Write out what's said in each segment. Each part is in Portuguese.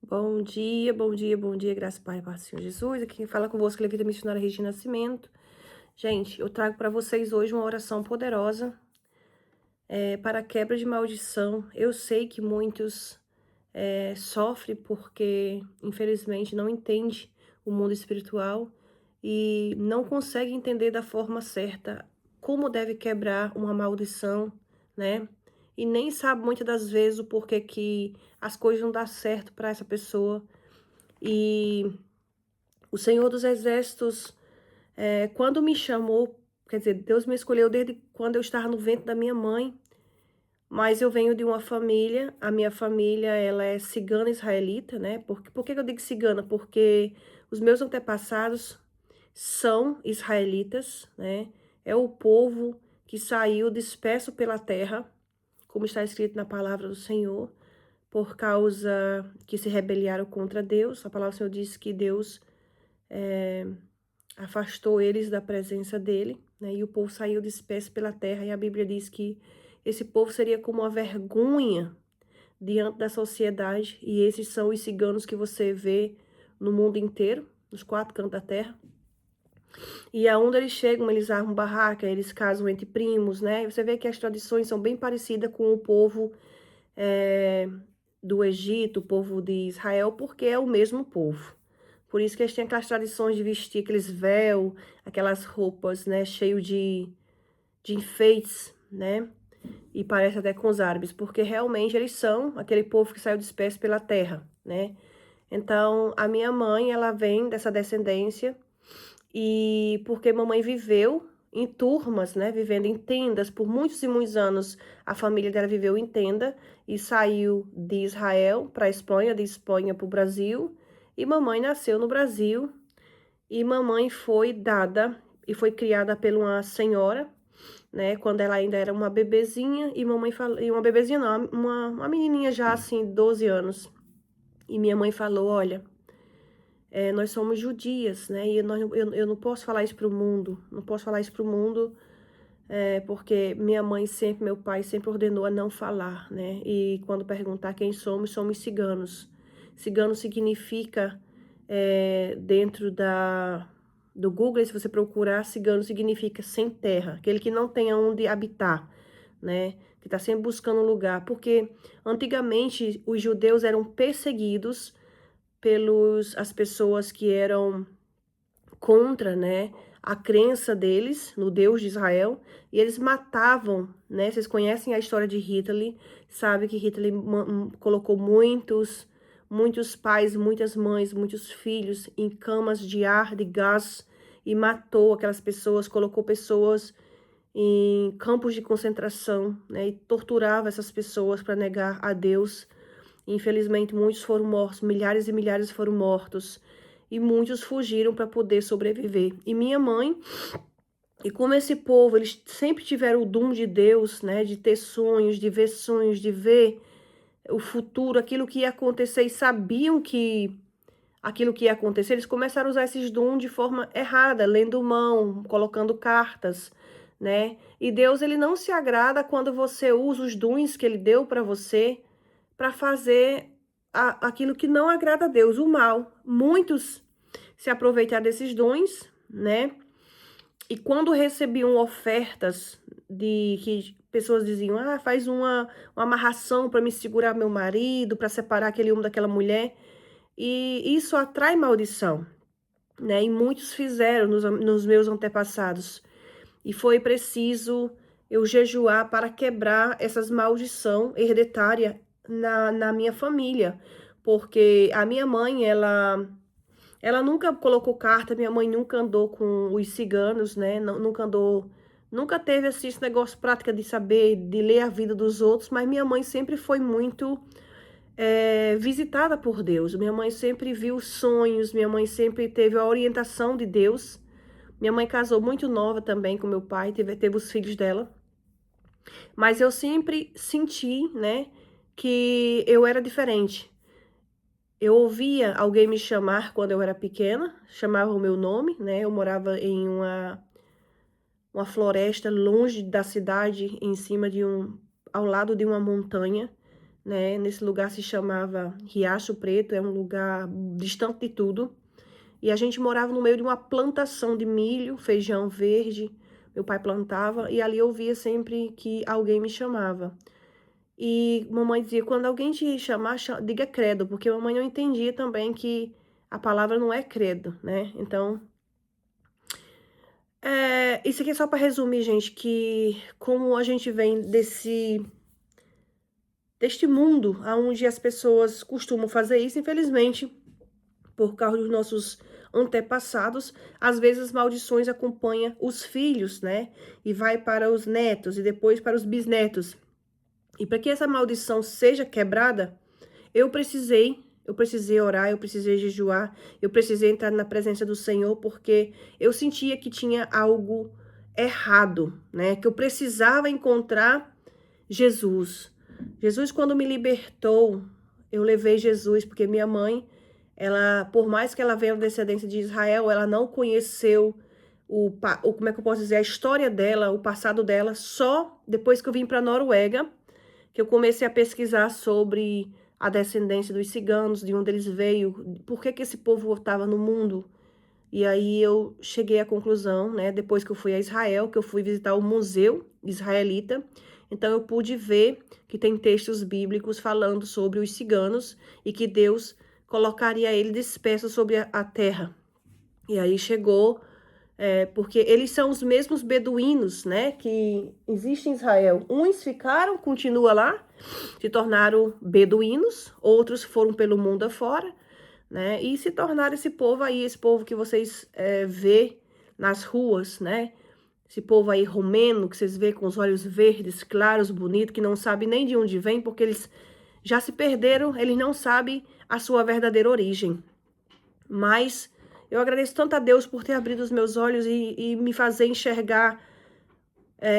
Bom dia, bom dia, bom dia, graças ao Pai e paz do Senhor Jesus. Aqui quem fala convosco é a Levita Missionária Regina Nascimento. Gente, eu trago para vocês hoje uma oração poderosa para a quebra de maldição. Eu sei que muitos sofrem porque, infelizmente, não entende o mundo espiritual e não consegue entender da forma certa como deve quebrar uma maldição, né? E nem sabe muitas das vezes o porquê que as coisas não dão certo para essa pessoa. E o Senhor dos Exércitos, quando me chamou, quer dizer, Deus me escolheu desde quando eu estava no ventre da minha mãe, mas eu venho de uma família, a minha família, ela é cigana israelita, né? Por que eu digo cigana? Porque os meus antepassados são israelitas, né? É o povo que saiu disperso pela terra, como está escrito na palavra do Senhor, por causa que se rebelaram contra Deus. A palavra do Senhor diz que Deus afastou eles da presença dele, né? E o povo saiu disperso pela terra, e a Bíblia diz que esse povo seria como uma vergonha diante da sociedade, e esses são os ciganos que você vê no mundo inteiro, nos quatro cantos da terra. E aonde eles chegam, eles armam barraca, eles casam entre primos, né? E você vê que as tradições são bem parecidas com o povo do Egito, o povo de Israel, porque é o mesmo povo. Por isso que eles têm aquelas tradições de vestir aqueles véus, aquelas roupas, né, cheio de enfeites, né? E parece até com os árabes, porque realmente eles são aquele povo que saiu disperso pela terra, né? Então, a minha mãe, ela vem dessa descendência, e porque mamãe viveu em turmas, né, vivendo em tendas, por muitos e muitos anos a família dela viveu em tenda, e saiu de Israel para a Espanha, de Espanha para o Brasil, e mamãe nasceu no Brasil, e mamãe foi dada e foi criada por uma senhora, né, quando ela ainda era uma bebezinha, e mamãe falou, e uma bebezinha não, uma menininha já assim, 12 anos, e minha mãe falou, olha, nós somos judias, né, e eu não posso falar isso para o mundo, não posso falar isso para o mundo, porque minha mãe sempre, meu pai sempre ordenou a não falar, né, e quando perguntar quem somos, somos ciganos. Cigano significa, dentro do Google, se você procurar, cigano significa sem terra, aquele que não tem onde habitar, né, que está sempre buscando um lugar, porque antigamente os judeus eram perseguidos pelos as pessoas que eram contra, né, a crença deles no Deus de Israel, e eles matavam, né? Vocês conhecem a história de Hitler, sabe que Hitler colocou muitos pais, muitas mães, muitos filhos em camas de ar, de gás, e matou aquelas pessoas, colocou pessoas em campos de concentração, né, e torturava essas pessoas para negar a Deus. Infelizmente, muitos foram mortos, milhares e milhares foram mortos, e muitos fugiram para poder sobreviver. E minha mãe, e como esse povo, eles sempre tiveram o dom de Deus, né, de ter sonhos, de ver o futuro, aquilo que ia acontecer, e sabiam que aquilo que ia acontecer, eles começaram a usar esses dons de forma errada, lendo mão, colocando cartas, né? E Deus, ele não se agrada quando você usa os dons que ele deu para fazer aquilo que não agrada a Deus, o mal. Muitos se aproveitaram desses dons, né? E quando recebiam ofertas de que pessoas diziam, faz uma amarração para me segurar meu marido, para separar aquele homem daquela mulher, e isso atrai maldição, né? E muitos fizeram nos meus antepassados. E foi preciso eu jejuar para quebrar essas maldição hereditária na minha família, porque a minha mãe, ela nunca colocou carta, minha mãe nunca andou com os ciganos, né? Nunca andou, nunca teve assim, esse negócio prática de saber, de ler a vida dos outros, mas minha mãe sempre foi muito visitada por Deus. Minha mãe sempre viu sonhos, minha mãe sempre teve a orientação de Deus. Minha mãe casou muito nova também com meu pai, teve os filhos dela. Mas eu sempre senti, né, que eu era diferente. Eu ouvia alguém me chamar quando eu era pequena, chamava o meu nome, né? Eu morava em uma floresta longe da cidade, em cima ao lado de uma montanha, né? Nesse lugar se chamava Riacho Preto, é um lugar distante de tudo. E a gente morava no meio de uma plantação de milho, feijão verde. Meu pai plantava e ali eu via sempre que alguém me chamava. E mamãe dizia, quando alguém te chamar, diga credo, porque mamãe não entendia também que a palavra não é credo, né? Então, isso aqui é só para resumir, gente, que como a gente vem deste mundo onde as pessoas costumam fazer isso, infelizmente, por causa dos nossos antepassados, às vezes as maldições acompanham os filhos, né? E vai para os netos e depois para os bisnetos. E para que essa maldição seja quebrada, eu precisei orar, eu precisei jejuar, eu precisei entrar na presença do Senhor, porque eu sentia que tinha algo errado, né? Que eu precisava encontrar Jesus. Jesus, quando me libertou, eu levei Jesus, porque minha mãe, ela, por mais que ela venha da descendência de Israel, ela não conheceu como é que eu posso dizer, a história dela, o passado dela, só depois que eu vim para a Noruega, que eu comecei a pesquisar sobre a descendência dos ciganos, de onde eles veio, por que esse povo estava no mundo. E aí eu cheguei à conclusão, né, depois que eu fui a Israel, que eu fui visitar o Museu Israelita, então eu pude ver que tem textos bíblicos falando sobre os ciganos e que Deus colocaria ele disperso sobre a terra. E aí chegou, porque eles são os mesmos beduínos, né, que existem em Israel. Uns ficaram, continuam lá, se tornaram beduínos, outros foram pelo mundo afora, né, e se tornaram esse povo aí, esse povo que vocês vê nas ruas, né, esse povo aí romeno, que vocês vê com os olhos verdes, claros, bonitos, que não sabe nem de onde vem, porque eles já se perderam, eles não sabem a sua verdadeira origem. Mas eu agradeço tanto a Deus por ter abrido os meus olhos e me fazer enxergar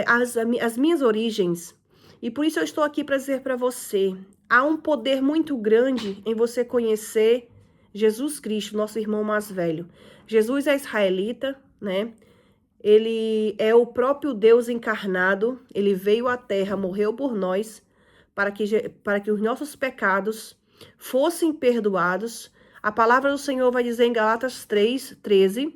as minhas origens. E por isso eu estou aqui para dizer para você, há um poder muito grande em você conhecer Jesus Cristo, nosso irmão mais velho. Jesus é israelita, né? Ele é o próprio Deus encarnado, ele veio à terra, morreu por nós, para que os nossos pecados fossem perdoados. A palavra do Senhor vai dizer em Galatas 3:13,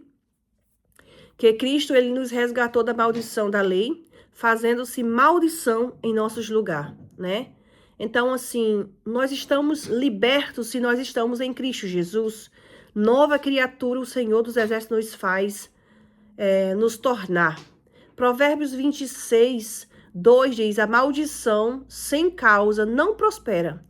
que Cristo ele nos resgatou da maldição da lei, fazendo-se maldição em nossos lugares, né? Então, assim, nós estamos libertos se nós estamos em Cristo Jesus. Nova criatura o Senhor dos Exércitos nos faz nos tornar. Provérbios 26:2 diz, a maldição sem causa não prospera.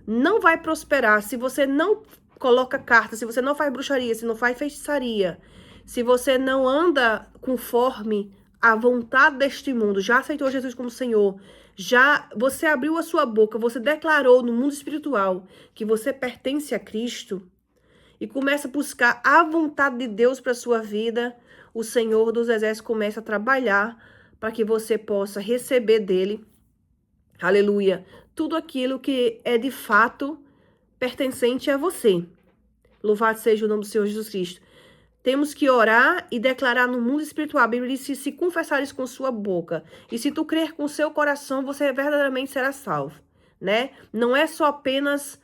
Não vai prosperar se você não coloca carta, se você não faz bruxaria, se não faz feitiçaria, se você não anda conforme a vontade deste mundo, já aceitou Jesus como Senhor, já você abriu a sua boca, você declarou no mundo espiritual que você pertence a Cristo e começa a buscar a vontade de Deus para a sua vida, o Senhor dos Exércitos começa a trabalhar para que você possa receber dele, aleluia, tudo aquilo que é de fato pertencente a você. Louvado seja o nome do Senhor Jesus Cristo. Temos que orar e declarar no mundo espiritual. A Bíblia diz, se confessares com sua boca e se tu crer com seu coração, você verdadeiramente será salvo, né? Não é só apenas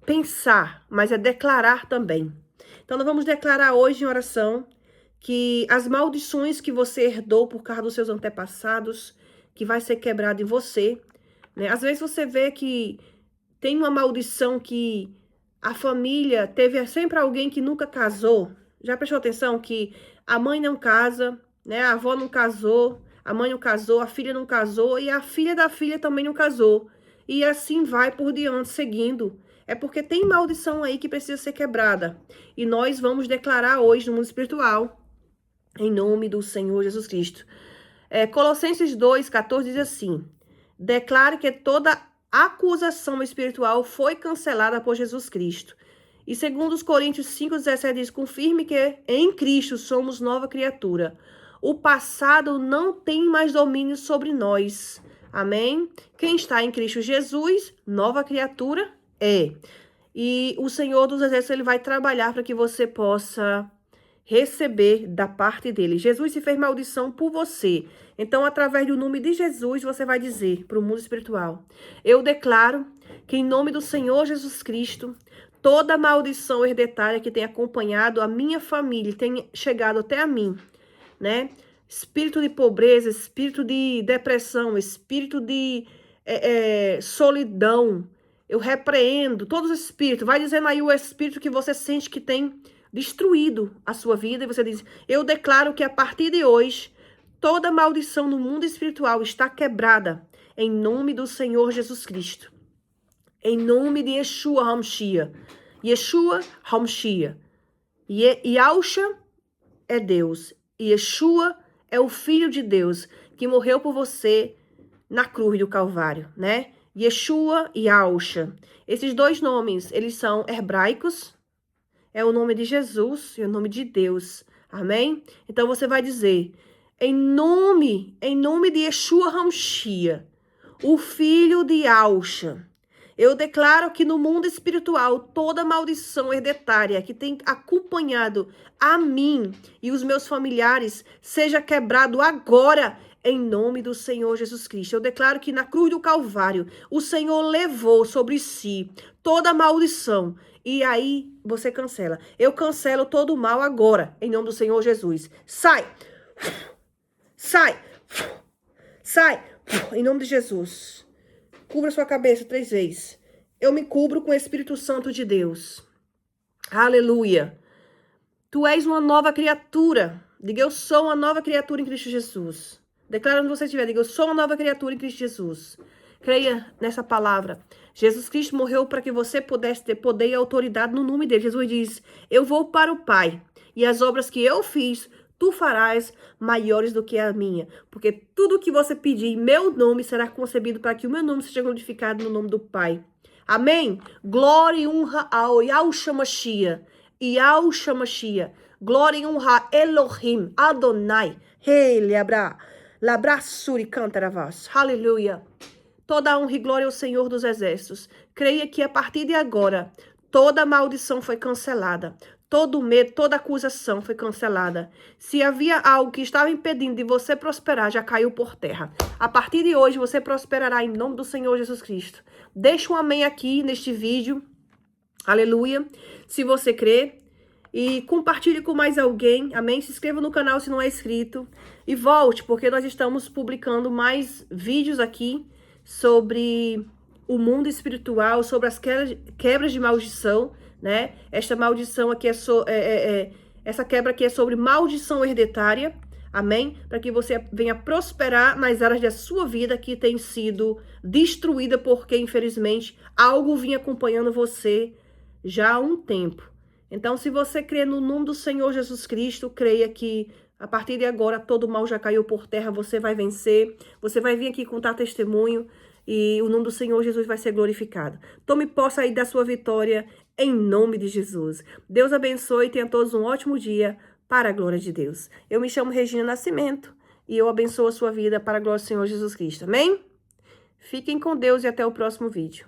pensar, mas é declarar também. Então, nós vamos declarar hoje em oração que as maldições que você herdou por causa dos seus antepassados, que vai ser quebrado em você, né? Às vezes você vê que tem uma maldição que a família teve sempre alguém que nunca casou. Já prestou atenção que a mãe não casa, né? A avó não casou, a mãe não casou, a filha não casou e a filha da filha também não casou. E assim vai por diante, seguindo. É porque tem maldição aí que precisa ser quebrada. E nós vamos declarar hoje no mundo espiritual, em nome do Senhor Jesus Cristo. Colossenses 2:14 diz assim, declare que toda acusação espiritual foi cancelada por Jesus Cristo. E segundo os Coríntios 5:17 diz, confirme que em Cristo somos nova criatura. O passado não tem mais domínio sobre nós. Amém? Quem está em Cristo Jesus, nova criatura é. E o Senhor dos Exércitos, ele vai trabalhar para que você possa receber da parte dele. Jesus se fez maldição por você. Então, através do nome de Jesus, você vai dizer para o mundo espiritual: eu declaro que em nome do Senhor Jesus Cristo, toda maldição hereditária que tem acompanhado a minha família, tem chegado até a mim, né? Espírito de pobreza, espírito de depressão, espírito de solidão. Eu repreendo todos os espíritos. Vai dizendo aí o espírito que você sente que tem destruído a sua vida. E você diz: eu declaro que a partir de hoje, toda maldição no mundo espiritual está quebrada. Em nome do Senhor Jesus Cristo. Em nome de Yeshua HaMashiach. Yeshua HaMashiach. Yahushua é Deus. E Yeshua é o Filho de Deus que morreu por você na cruz do Calvário, né? Yeshua e Yahushua. Esses dois nomes, eles são hebraicos. É o nome de Jesus e o nome de Deus. Amém? Então você vai dizer: em nome de Yeshua HaMashiach, o Filho de Yahushua, eu declaro que no mundo espiritual, toda maldição hereditária que tem acompanhado a mim e os meus familiares seja quebrado agora, em nome do Senhor Jesus Cristo. Eu declaro que na cruz do Calvário, o Senhor levou sobre si toda maldição. E aí você cancela. Eu cancelo todo o mal agora, em nome do Senhor Jesus. Sai! Sai! Sai! Em nome de Jesus. Cubra sua cabeça 3 vezes. Eu me cubro com o Espírito Santo de Deus. Aleluia. Tu és uma nova criatura. Diga: eu sou uma nova criatura em Cristo Jesus. Declara onde você estiver. Diga: eu sou uma nova criatura em Cristo Jesus. Creia nessa palavra. Jesus Cristo morreu para que você pudesse ter poder e autoridade no nome dele. Jesus diz: eu vou para o Pai. E as obras que eu fiz, tu farás maiores do que a minha. Porque tudo que você pedir em meu nome será concebido para que o meu nome seja glorificado no nome do Pai. Amém? Glória e honra ao Yahushua Mashiach. Yahushua Mashiach. Glória e honra a Elohim, Adonai. Labra suri cantaravas. Aleluia. Toda honra e glória ao Senhor dos Exércitos. Creia que a partir de agora, toda maldição foi cancelada. Todo medo, toda acusação foi cancelada. Se havia algo que estava impedindo de você prosperar, já caiu por terra. A partir de hoje, você prosperará em nome do Senhor Jesus Cristo. Deixa um amém aqui neste vídeo. Aleluia. Se você crê. E compartilhe com mais alguém. Amém? Se inscreva no canal se não é inscrito. E volte, porque nós estamos publicando mais vídeos aqui sobre o mundo espiritual, sobre as quebras de maldição, né? Esta maldição aqui essa quebra aqui é sobre maldição hereditária, amém? Para que você venha prosperar nas áreas da sua vida que tem sido destruída, porque infelizmente algo vinha acompanhando você já há um tempo. Então, se você crê no nome do Senhor Jesus Cristo, creia que a partir de agora todo mal já caiu por terra, você vai vencer, você vai vir aqui contar testemunho e o nome do Senhor Jesus vai ser glorificado. Tome posse aí da sua vitória em nome de Jesus. Deus abençoe e tenha todos um ótimo dia para a glória de Deus. Eu me chamo Regina Nascimento e eu abençoo a sua vida para a glória do Senhor Jesus Cristo. Amém? Fiquem com Deus e até o próximo vídeo.